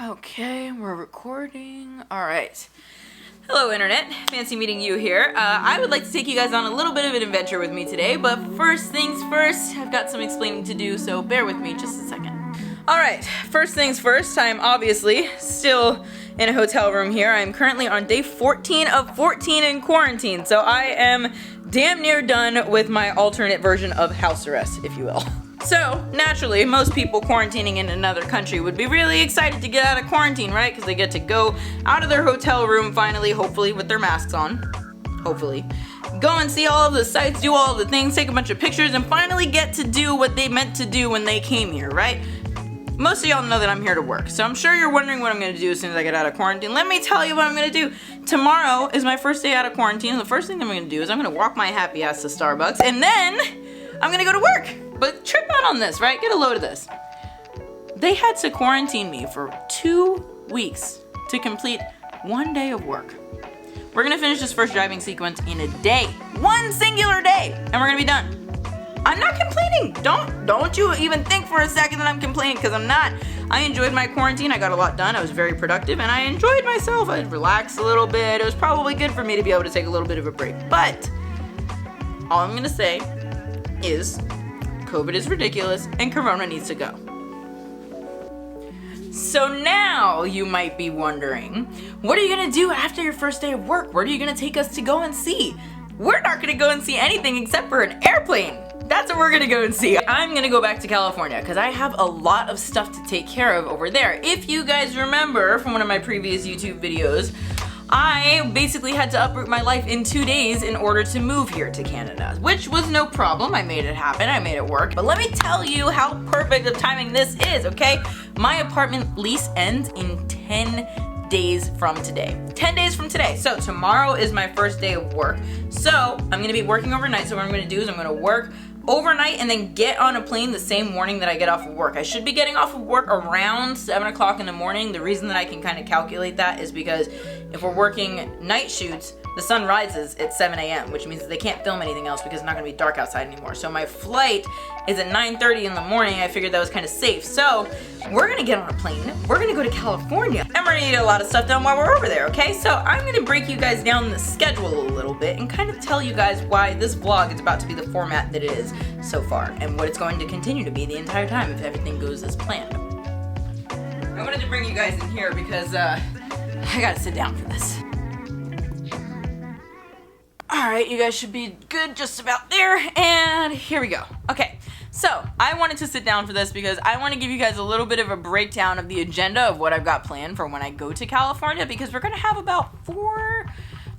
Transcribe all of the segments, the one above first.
Okay, we're recording. All right. Hello, Internet. Fancy meeting you here. I would like to take you guys on a little bit of an adventure with me today, but first things first, I've got some explaining to do, so bear with me just a second. All right, first things first, I'm obviously still in a hotel room here. I'm currently on day 14 of 14 in quarantine, so I am damn near done with my alternate version of house arrest, if you will. So, naturally, most people quarantining in another country would be really excited to get out of quarantine, right? Because they get to go out of their hotel room finally, hopefully, with their masks on. Hopefully. Go and see all of the sights, do all of the things, take a bunch of pictures, and finally get to do what they meant to do when they came here, right? Most of y'all know that I'm here to work, so I'm sure you're wondering what I'm going to do as soon as I get out of quarantine. Let me tell you what I'm going to do. Tomorrow is my first day out of quarantine, and the first thing I'm going to do is I'm going to walk my happy ass to Starbucks, and then I'm going to go to work. But trip out on this, right? Get a load of this. They had to quarantine me for 2 weeks to complete 1 day of work. We're gonna finish this first driving sequence in a day. One singular day, and we're gonna be done. I'm not complaining. Don't you even think for a second that I'm complaining, because I'm not. I enjoyed my quarantine. I got a lot done. I was very productive, and I enjoyed myself. I relaxed a little bit. It was probably good for me to be able to take a little bit of a break. But all I'm gonna say is COVID is ridiculous and Corona needs to go. So now you might be wondering, what are you gonna do after your first day of work? Where are you gonna take us to go and see? We're not gonna go and see anything except for an airplane. That's what we're gonna go and see. I'm gonna go back to California because I have a lot of stuff to take care of over there. If you guys remember from one of my previous YouTube videos, I basically had to uproot my life in 2 days in order to move here to Canada, which was no problem. I made it happen. I made it work. But let me tell you how perfect of timing this is, okay? My apartment lease ends in 10 days from today. 10 days from today. So tomorrow is my first day of work. So I'm gonna be working overnight. So what I'm gonna do is I'm gonna work overnight and then get on a plane the same morning that I get off of work. I should be getting off of work around 7 o'clock in the morning. The reason that I can kind of calculate that is because if we're working night shoots, the sun rises at 7 a.m., which means that they can't film anything else because it's not gonna be dark outside anymore. So my flight is at 9:30 in the morning. I figured that was kind of safe. So we're gonna get on a plane, we're gonna go to California, and we're gonna get a lot of stuff done while we're over there, okay? So I'm gonna break you guys down the schedule a little bit and kind of tell you guys why this vlog is about to be the format that it is so far, and what it's going to continue to be the entire time if everything goes as planned. I wanted to bring you guys in here because I gotta sit down for this. Alright, you guys should be good just about there, and here we go. Okay, so I wanted to sit down for this because I want to give you guys a little bit of a breakdown of the agenda of what I've got planned for when I go to California, because we're going to have about 4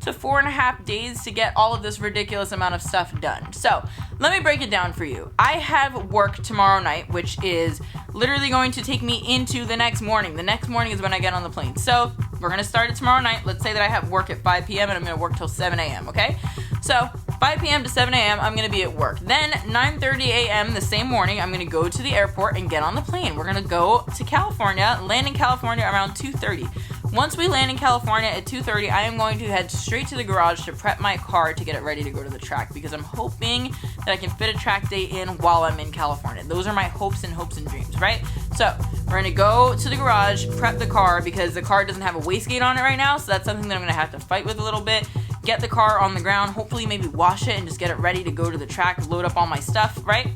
to 4.5 days to get all of this ridiculous amount of stuff done. So let me break it down for you. I have work tomorrow night, which is literally going to take me into the next morning. The next morning is when I get on the plane. So we're gonna start it tomorrow night. Let's say that I have work at 5 p.m. and I'm gonna work till 7 a.m., okay? So 5 p.m. to 7 a.m. I'm gonna be at work. Then 9:30 a.m. the same morning, I'm gonna go to the airport and get on the plane. We're gonna go to California, land in California around 2:30. Once we land in California at 2:30, I am going to head straight to the garage to prep my car to get it ready to go to the track, because I'm hoping that I can fit a track day in while I'm in California. Those are my hopes and dreams, right? So we're gonna go to the garage, prep the car, because the car doesn't have a wastegate on it right now, so that's something that I'm gonna have to fight with a little bit. Get the car on the ground, hopefully maybe wash it and just get it ready to go to the track, load up all my stuff, right?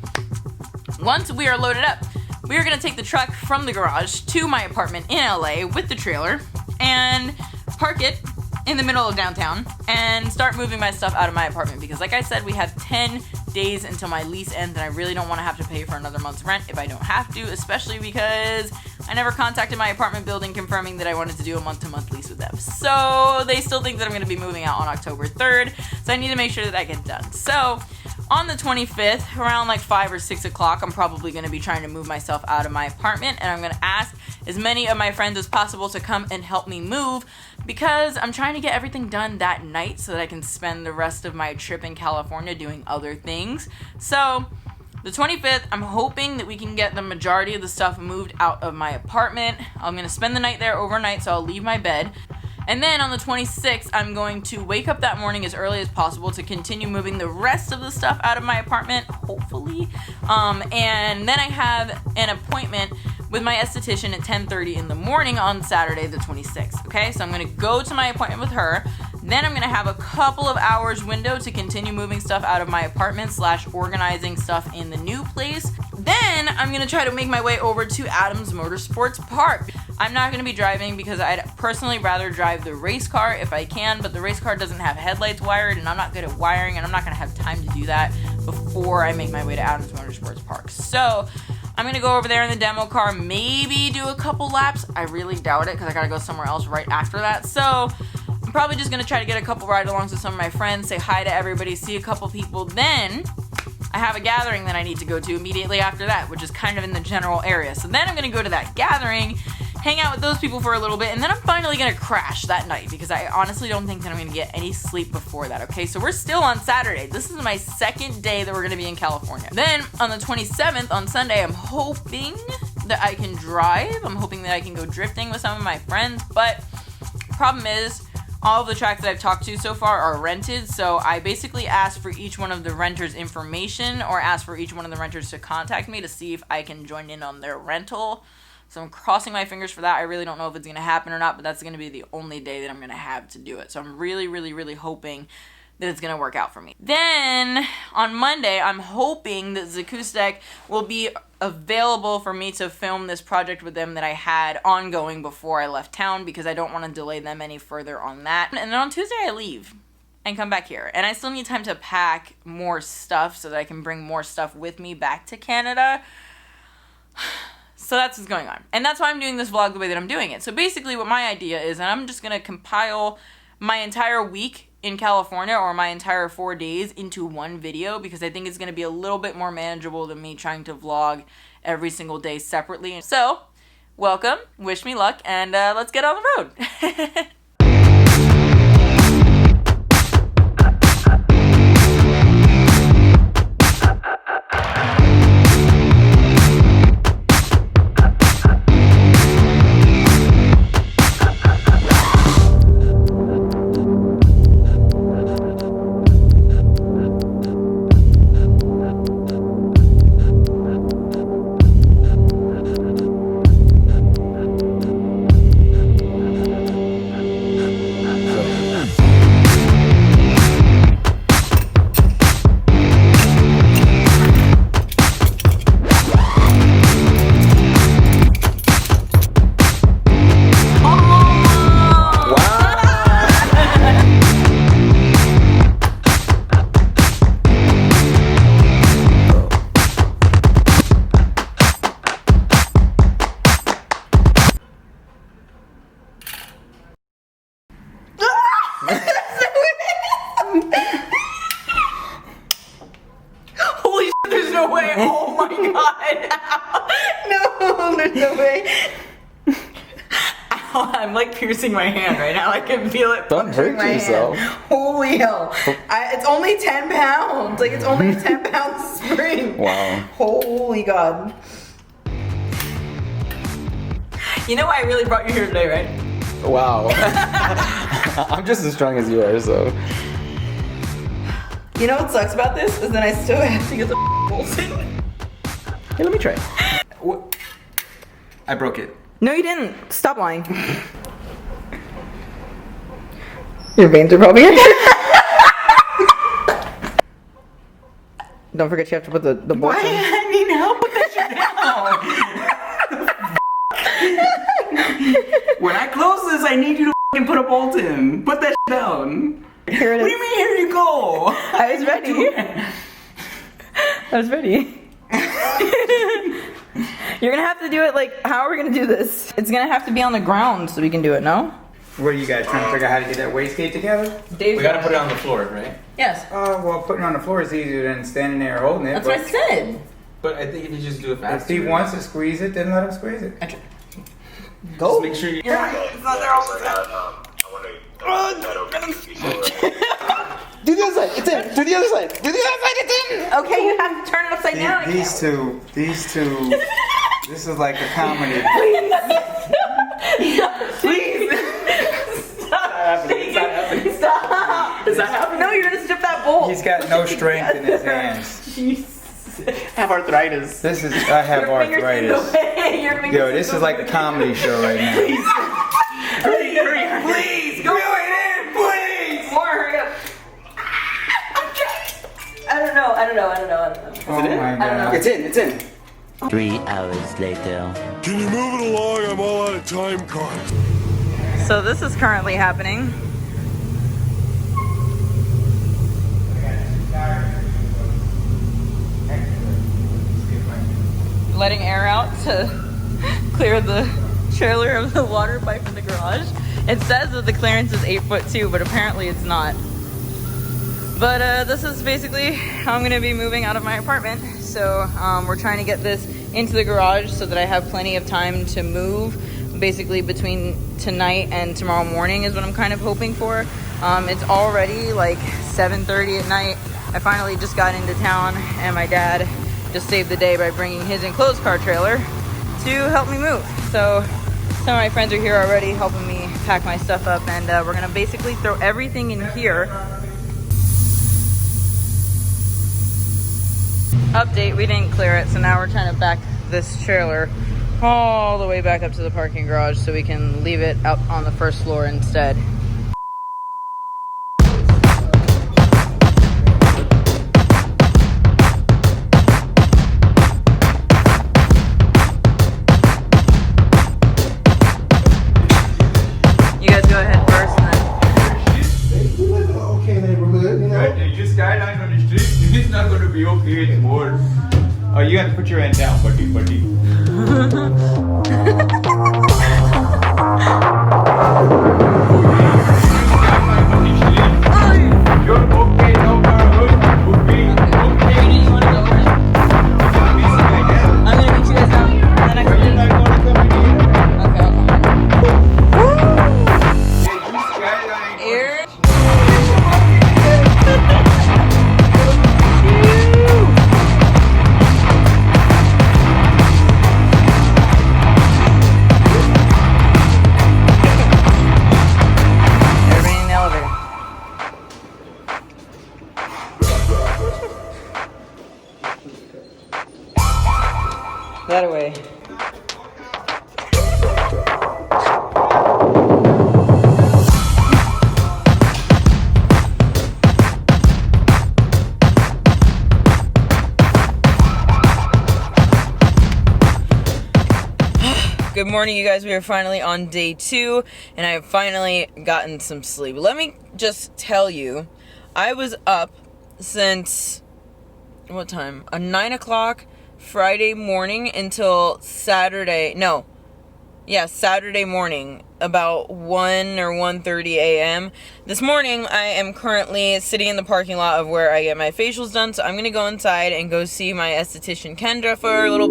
Once we are loaded up, we are gonna take the truck from the garage to my apartment in LA with the trailer and park it in the middle of downtown and start moving my stuff out of my apartment, because like I said, we have 10 days until my lease ends, and I really don't want to have to pay for another month's rent if I don't have to, especially because I never contacted my apartment building confirming that I wanted to do a month-to-month lease with them. So they still think that I'm going to be moving out on October 3rd, so I need to make sure that that gets done. So on the 25th, around like 5 or 6 o'clock, I'm probably going to be trying to move myself out of my apartment, and I'm going to ask as many of my friends as possible to come and help me move, because I'm trying to get everything done that night so that I can spend the rest of my trip in California doing other things. So the 25th, I'm hoping that we can get the majority of the stuff moved out of my apartment. I'm going to spend the night there overnight, so I'll leave my bed. And then on the 26th, I'm going to wake up that morning as early as possible to continue moving the rest of the stuff out of my apartment, hopefully. And then I have an appointment with my esthetician at 10:30 in the morning on Saturday the 26th, okay? So I'm gonna go to my appointment with her, then I'm gonna have a couple of hours window to continue moving stuff out of my apartment / organizing stuff in the new place. Then I'm gonna try to make my way over to Adams Motorsports Park. I'm not gonna be driving because I'd personally rather drive the race car if I can, but the race car doesn't have headlights wired and I'm not good at wiring and I'm not gonna have time to do that before I make my way to Adams Motorsports Park. So I'm gonna go over there in the demo car, maybe do a couple laps. I really doubt it because I gotta go somewhere else right after that. So I'm probably just gonna try to get a couple ride-alongs with some of my friends, say hi to everybody, see a couple people. Then I have a gathering that I need to go to immediately after that, which is kind of in the general area. So then I'm gonna go to that gathering, hang out with those people for a little bit, and then I'm finally gonna crash that night because I honestly don't think that I'm gonna get any sleep before that, okay? So we're still on Saturday. This is my second day that we're gonna be in California. Then on the 27th, on Sunday, I'm hoping that I can drive. I'm hoping that I can go drifting with some of my friends, but problem is, all of the tracks that I've talked to so far are rented, so I basically asked for each one of the renters' information or asked for each one of the renters to contact me to see if I can join in on their rental. So I'm crossing my fingers for that. I really don't know if it's going to happen or not, but that's going to be the only day that I'm going to have to do it. So I'm really, really, really hoping that it's going to work out for me. Then on Monday, I'm hoping that Zakustek will be available for me to film this project with them that I had ongoing before I left town because I don't want to delay them any further on that. And then on Tuesday, I leave and come back here. And I still need time to pack more stuff so that I can bring more stuff with me back to Canada. So that's what's going on. And that's why I'm doing this vlog the way that I'm doing it. So basically what my idea is, and I'm just going to compile my entire week in California or my entire 4 days into one video because I think it's going to be a little bit more manageable than me trying to vlog every single day separately. So, welcome, wish me luck, and let's get on the road. Holy shit, there's no way. Oh my god. No, there's no way. Ow, I'm like piercing my hand right now. I can feel it. Don't hurt yourself. Holy hell. It's only 10 pounds. Like, it's only a 10-pound spring. Wow. Holy god. You know why I really brought you here today, right? Wow. I'm just as strong as you are, so. You know what sucks about this is that I still have to get the bolts in. Hey, let me try. What? I broke it. No, you didn't. Stop lying. Your veins are probably in. Don't forget you have to put the bolts in. I need help with that shit down. When I close this, I need you to f***ing put a bolt in. Put that shit down. Here it is. What do you mean, here you go? I was ready. I was ready. You're gonna have to do it like, how are we gonna do this? It's gonna have to be on the ground so we can do it, no? What are you guys trying to figure out how to get that wastegate together? Dave, We gotta put it on the floor, right? yes. Well, putting it on the floor is easier than standing there holding it. That's what I said. But I think if you just do it If faster. he wants to squeeze it, then let him squeeze it. Just make sure you. You're right. It's not there all the time. Do the other side. It's in. Do the other side. Do the other side. It's in. Okay, you have to turn it upside down. These two. This is like a comedy. Please. Stop. Stop. Is that happening? No, you're gonna strip that bolt. He's got no strength in his hands. Jesus. I have arthritis. I have Your fingers in the arthritis. way. Your here and make Yo, this is like a comedy show right now. Hurry, please, go in, please. More, hurry up. I don't know. Oh my god. It's in. 3 hours later. Can you move it along? I'm all out of time cards. So this is currently happening. Letting air out to clear the trailer of the water pipe in the garage. It says that the clearance is 8'2", but apparently it's not. But this is basically how I'm gonna be moving out of my apartment. So we're trying to get this into the garage so that I have plenty of time to move. Basically between tonight and tomorrow morning is what I'm kind of hoping for. It's already like 7:30 at night. I finally just got into town and my dad just saved the day by bringing his enclosed car trailer to help me move. So some of my friends are here already helping me pack my stuff up, and we're gonna basically throw everything in here. Update, we didn't clear it, so now we're trying to back this trailer all the way back up to the parking garage so we can leave it up on the first floor instead. You guys go ahead first and then... We live in an okay neighborhood, you know? Right, you skyline on the street, it's not going to be okay anymore. Oh, you have to put your hand down, buddy. You're okay, no problem. Okay. I'm gonna meet you guys out in the next You're not going to come in here. Okay, I'll come. Yeah, you skyline. Here. Everybody in the elevator. That away. Good morning, you guys. We are finally on day 2, and I have finally gotten some sleep. Let me just tell you, I was up since, what time? 9 o'clock Friday morning until Saturday morning, about 1 or 1:30 a.m. This morning, I am currently sitting in the parking lot of where I get my facials done, so I'm going to go inside and go see my esthetician Kendra for a little.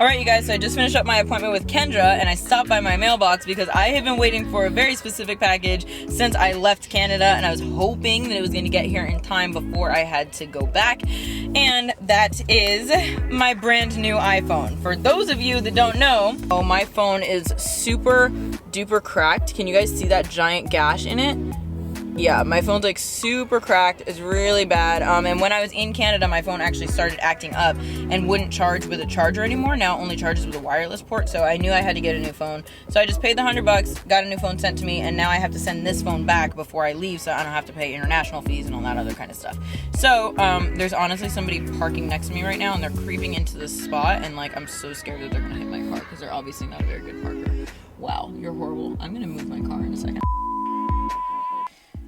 Alright, you guys, so I just finished up my appointment with Kendra, and I stopped by my mailbox because I have been waiting for a very specific package since I left Canada, and I was hoping that it was going to get here in time before I had to go back, and that is my brand new iPhone. For those of you that don't know, my phone is super duper cracked. Can you guys see that giant gash in it? Yeah, my phone's like super cracked. It's really bad. And when I was in Canada, my phone actually started acting up and wouldn't charge with a charger anymore. Now it only charges with a wireless port. So I knew I had to get a new phone. So I just paid the $100, got a new phone sent to me, and now I have to send this phone back before I leave, so I don't have to pay international fees and all that other kind of stuff. So there's honestly somebody parking next to me right now, and they're creeping into this spot, and like I'm so scared that they're gonna hit my car because they're obviously not a very good parker. Wow, you're horrible. I'm gonna move my car in a second.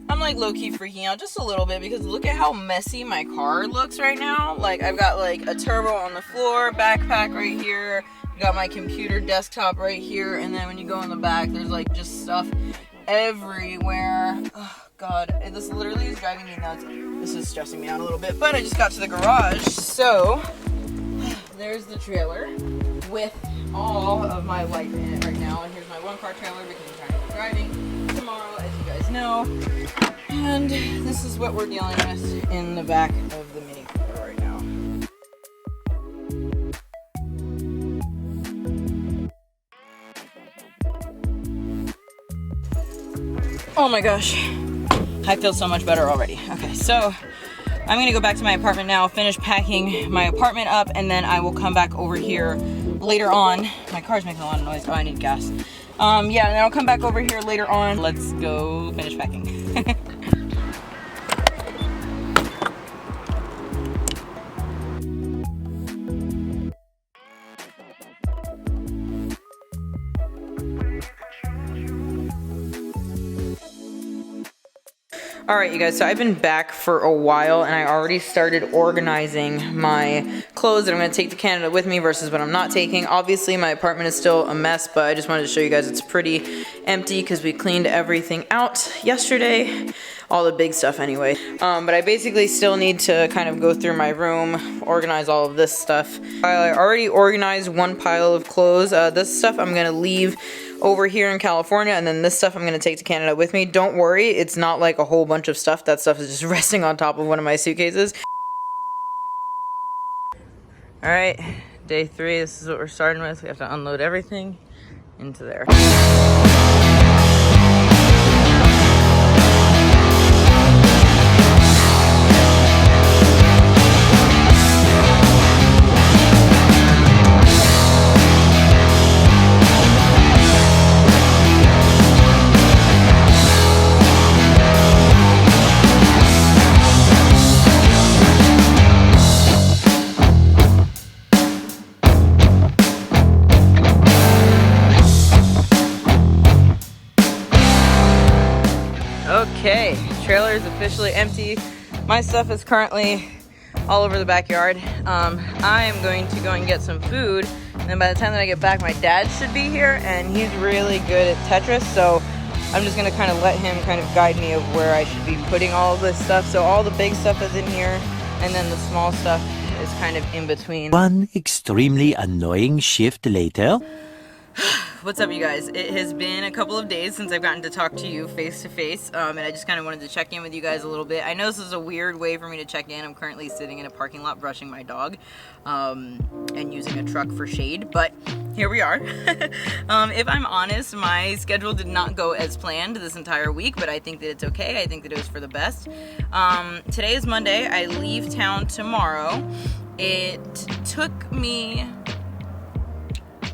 I'm like low-key freaking out just a little bit because look at how messy my car looks right now. Like I've got like a turbo on the floor, backpack right here, got my computer desktop right here, and then when you go in the back, there's like just stuff everywhere. Oh god, this literally is driving me nuts. This is stressing me out a little bit, but I just got to the garage, so there's the trailer with all of my life in it right now, and here's my one-car trailer because I'm trying to be driving tomorrow, as you guys know. And this is what we're dealing with in the back of the Mini Cooper right now. Oh my gosh. I feel so much better already. Okay, so I'm gonna go back to my apartment now, finish packing my apartment up, and then I will come back over here later on. My car's making a lot of noise. Oh, I need gas. Yeah, and then I'll come back over here later on. Let's go finish packing. Alright you guys, so I've been back for a while and I already started organizing my clothes that I'm going to take to Canada with me versus what I'm not taking. Obviously my apartment is still a mess, but I just wanted to show you guys it's pretty empty because we cleaned everything out yesterday. All the big stuff anyway. But I basically still need to kind of go through my room, organize all of this stuff. I already organized one pile of clothes. This stuff I'm going to leave over here in California, and then this stuff I'm going to take to Canada with me. Don't worry, it's not like a whole bunch of stuff. That stuff is just resting on top of one of my suitcases. Alright, day 3, this is what we're starting with. We have to unload everything into there. Okay, trailer is officially empty. My stuff is currently all over the backyard. I am going to go and get some food, and then by the time that I get back, my dad should be here, and he's really good at Tetris, so I'm just gonna kind of let him kind of guide me of where I should be putting all of this stuff. So all the big stuff is in here, and then the small stuff is kind of in between. One extremely annoying shift later. What's up you guys? It has been a couple of days since I've gotten to talk to you face to face, and I just kind of wanted to check in with you guys a little bit. I know this is a weird way for me to check in. I'm currently sitting in a parking lot brushing my dog and using a truck for shade, but here we are. If I'm honest, my schedule did not go as planned this entire week, but I think that it's okay. I think that it was for the best. Today is Monday. I leave town tomorrow. It took me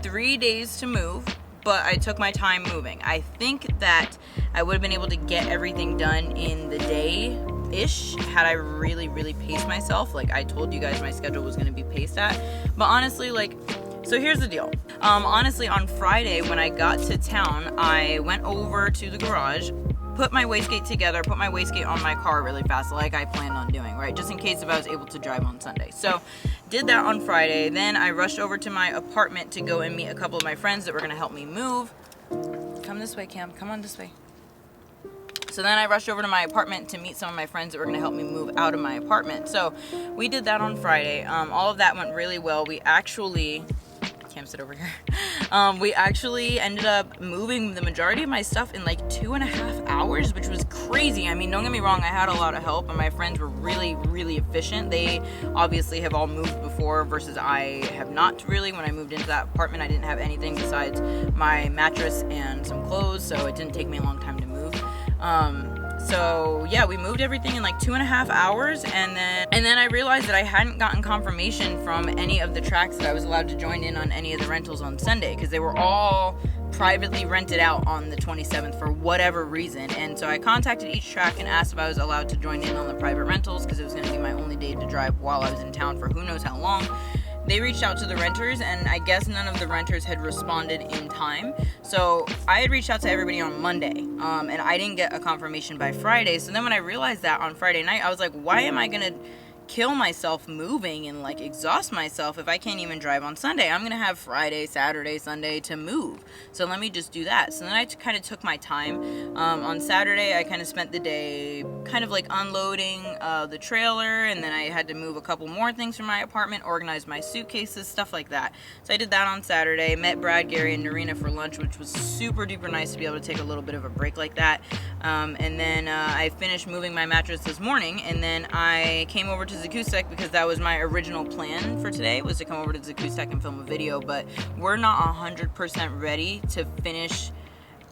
3 days to move, but I took my time moving. I think that I would have been able to get everything done in the day-ish had I really paced myself. Like I told you guys my schedule was going to be paced at. But honestly, like, so here's the deal. Honestly, on Friday when I got to town, I went over to the garage, put my wastegate together, put my wastegate on my car really fast like I planned on doing, right? Just in case if I was able to drive on Sunday. So did that on Friday. Then I rushed over to my apartment to go and meet a couple of my friends that were gonna help me move. Come this way, Cam, come on this way. So then I rushed over to my apartment to meet some of my friends that were gonna help me move out of my apartment. So we did that on Friday. All of that went really well. We actually, Cam, sit over here. We actually ended up moving the majority of my stuff in like 2.5 hours, which was crazy. I mean, don't get me wrong, I had a lot of help and my friends were really efficient. They obviously have all moved before versus I have not really. When I moved into that apartment, I didn't have anything besides my mattress and some clothes, so it didn't take me a long time to move. So yeah, we moved everything in like 2.5 hours, and then I realized that I hadn't gotten confirmation from any of the tracks that I was allowed to join in on any of the rentals on Sunday, because they were all privately rented out on the 27th for whatever reason. And so I contacted each track and asked if I was allowed to join in on the private rentals, because it was going to be my only day to drive while I was in town for who knows how long. They reached out to the renters, and I guess none of the renters had responded in time. So I had reached out to everybody on Monday, and I didn't get a confirmation by Friday. So then when I realized that on Friday night, I was like, why am I gonna kill myself moving and like exhaust myself if I can't even drive on Sunday? I'm gonna have Friday, Saturday, Sunday to move, so let me just do that. So then I kind of took my time. On Saturday I kind of spent the day kind of like unloading the trailer, and then I had to move a couple more things from my apartment, organize my suitcases, stuff like that. So I did that on Saturday, met Brad, Gary, and Narina for lunch, which was super duper nice to be able to take a little bit of a break like that. And then I finished moving my mattress this morning, and then I came over to Zakustek because that was my original plan for today, was to come over to Zakustek and film a video, but we're not 100% ready to finish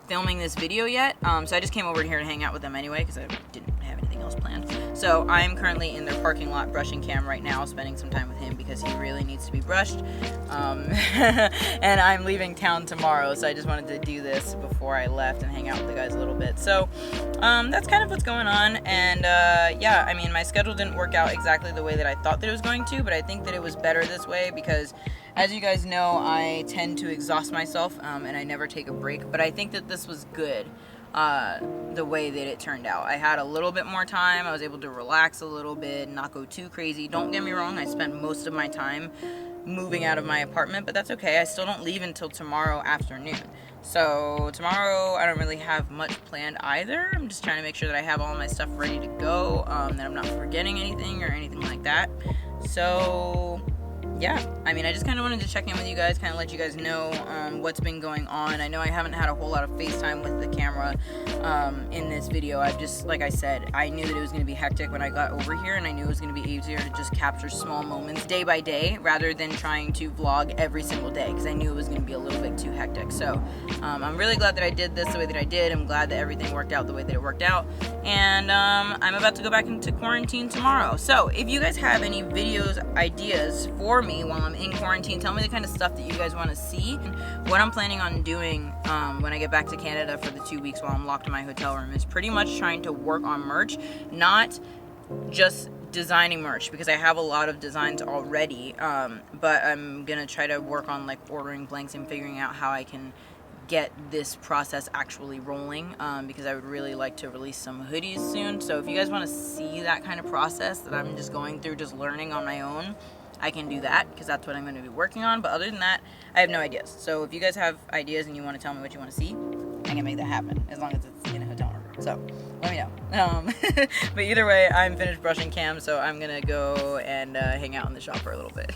filming this video yet, so I just came over here to hang out with them anyway because I didn't have anything else planned. So I'm currently in their parking lot brushing Cam right now, spending some time with him because he really needs to be brushed. And I'm leaving town tomorrow, so I just wanted to do this before I left and hang out with the guys a little bit. So that's kind of what's going on. And yeah, I mean, my schedule didn't work out exactly the way that I thought that it was going to, but I think that it was better this way because, as you guys know, I tend to exhaust myself and I never take a break. But I think that this was good, the way that it turned out. I had a little bit more time. I was able to relax a little bit, not go too crazy. Don't get me wrong, I spent most of my time moving out of my apartment, but that's okay. I still don't leave until tomorrow afternoon. So tomorrow I don't really have much planned either. I'm just trying to make sure that I have all my stuff ready to go, that I'm not forgetting anything or anything like that. So yeah, I mean, I just kind of wanted to check in with you guys, kind of let you guys know what's been going on. I know I haven't had a whole lot of FaceTime with the camera in this video. I've just, like I said, I knew that it was going to be hectic when I got over here, and I knew it was going to be easier to just capture small moments day by day rather than trying to vlog every single day, because I knew it was going to be a little bit too hectic. So I'm really glad that I did this the way that I did. I'm glad that everything worked out the way that it worked out, and I'm about to go back into quarantine tomorrow. So if you guys have any videos, ideas for me while I'm in quarantine, tell me the kind of stuff that you guys want to see. What I'm planning on doing when I get back to Canada for the 2 weeks while I'm locked in my hotel room is pretty much trying to work on merch, not just designing merch, because I have a lot of designs already, but I'm gonna try to work on like ordering blanks and figuring out how I can get this process actually rolling, because I would really like to release some hoodies soon. So if you guys want to see that kind of process that I'm just going through, just learning on my own, I can do that, because that's what I'm going to be working on. But other than that, I have no ideas. So if you guys have ideas and you want to tell me what you want to see, I can make that happen, as long as it's in a hotel room. So let me know. But either way, I'm finished brushing Cam, so I'm going to go and hang out in the shop for a little bit.